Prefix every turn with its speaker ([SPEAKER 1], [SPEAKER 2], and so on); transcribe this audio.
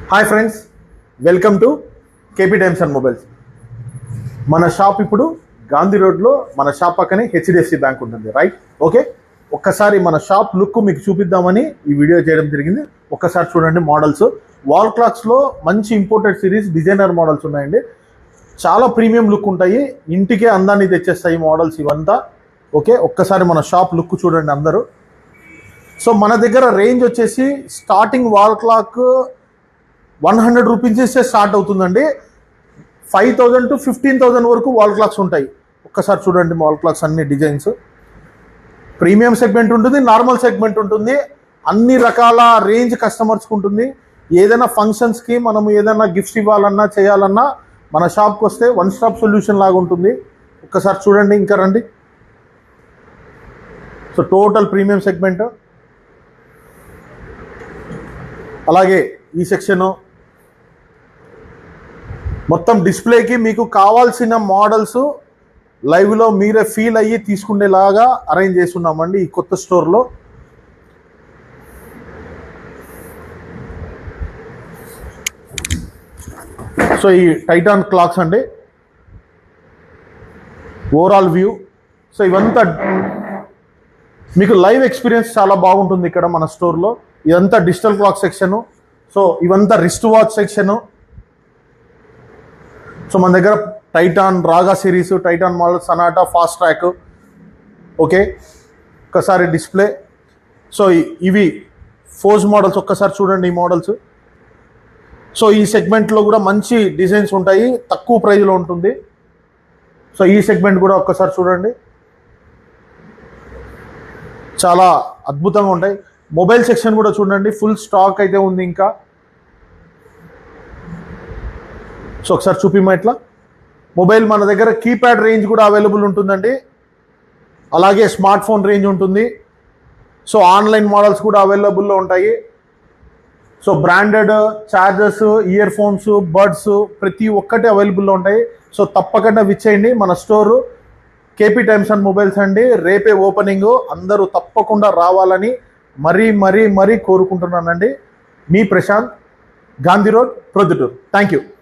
[SPEAKER 1] Hi friends, welcome to KP times and mobiles. మన shop ఇప్పుడు గాంధీ రోడ్లో, మన షాప్ పక్కనే హెచ్డిఎఫ్సి బ్యాంక్ ఉంటుంది, రైట్? ఓకే, ఒక్కసారి మన షాప్ లుక్ మీకు చూపిద్దామని ఈ వీడియో చేయడం జరిగింది. ఒక్కసారి చూడండి మోడల్స్. వాల్ క్లాక్స్లో మంచి ఇంపోర్టెడ్ సిరీస్ డిజైనర్ మోడల్స్ ఉన్నాయండి. చాలా ప్రీమియం లుక్ ఉంటాయి, ఇంటికే అందాన్ని తెచ్చేస్తాయి మోడల్స్ ఇవంతా. ఓకే, ఒక్కసారి మన షాప్ లుక్ చూడండి అందరూ. సో మన దగ్గర రేంజ్ వచ్చేసి starting wall clock 100 rupees start అవుతుందండి. 5,000 to 15,000 వరకు వాల్ క్లాక్స్ ఉంటాయి. ఒక్కసారి చూడండి వాల్ క్లాక్స్ అన్ని డిజైన్స్. ప్రీమియం సెగ్మెంట్ ఉంటుంది, నార్మల్ సెగ్మెంట్ ఉంటుంది, అన్ని రకాల రేంజ్ కస్టమర్స్కి ఉంటుంది. ఏదైనా ఫంక్షన్స్కి మనం ఏదైనా గిఫ్ట్స్ ఇవ్వాలన్నా చేయాలన్నా మన షాప్కి వస్తే వన్ స్టాప్ సొల్యూషన్ లాగా ఉంటుంది. ఒక్కసారి చూడండి, ఇంకా రండి. So total premium segment. అలాగే ఈ సెక్షను మొత్తం డిస్ప్లేకి మీకు కావాల్సిన మోడల్స్ లైవ్లో మీరే ఫీల్ అయ్యి తీసుకునేలాగా అరేంజ్ చేస్తున్నామండి ఈ కొత్త స్టోర్లో. సో ఈ టైటాన్ క్లాక్స్ అండి, ఓవరాల్ వ్యూ. సో ఇవంతా మీకు లైవ్ ఎక్స్పీరియన్స్ చాలా బాగుంటుంది ఇక్కడ మన స్టోర్లో. ఇదంతా డిజిటల్ క్లాక్ సెక్షను. సో ఇవంతా రిస్ట్ వాచ్ సెక్షను. సో మన దగ్గర Titan Raga series, Titan model, Sonata, Fastrack. Okay, ఒక్కసారి డిస్ప్లే. సో ఇవి ఫోజ్ మోడల్స్, ఒక్కసారి చూడండి ఈ మోడల్స్. సో ఈ సెగ్మెంట్లో కూడా మంచి డిజైన్స్ ఉంటాయి, తక్కువ ప్రైజ్లో ఉంటుంది. సో ఈ సెగ్మెంట్ కూడా ఒక్కసారి చూడండి, చాలా అద్భుతంగా ఉంటాయి. మొబైల్ సెక్షన్ కూడా చూడండి, ఫుల్ స్టాక్ అయితే ఉంది ఇంకా. సో ఒకసారి చూపిమా ఇట్లా. మొబైల్ మన దగ్గర కీప్యాడ్ రేంజ్ కూడా అవైలబుల్ ఉంటుందండి, అలాగే స్మార్ట్ ఫోన్ రేంజ్ ఉంటుంది. సో ఆన్లైన్ మోడల్స్ కూడా అవైలబుల్లో ఉంటాయి. So branded chargers, earphones, buds ప్రతి ఒక్కటి అవైలబుల్లో ఉంటాయి. సో తప్పకుండా విచ్చేయండి మన store KP times and mobiles అండి. రేపే ఓపెనింగ్, అందరూ తప్పకుండా రావాలని మరీ కోరుకుంటున్నానండి. మీ Prashanth, Gandhi road, Proddatur. Thank you.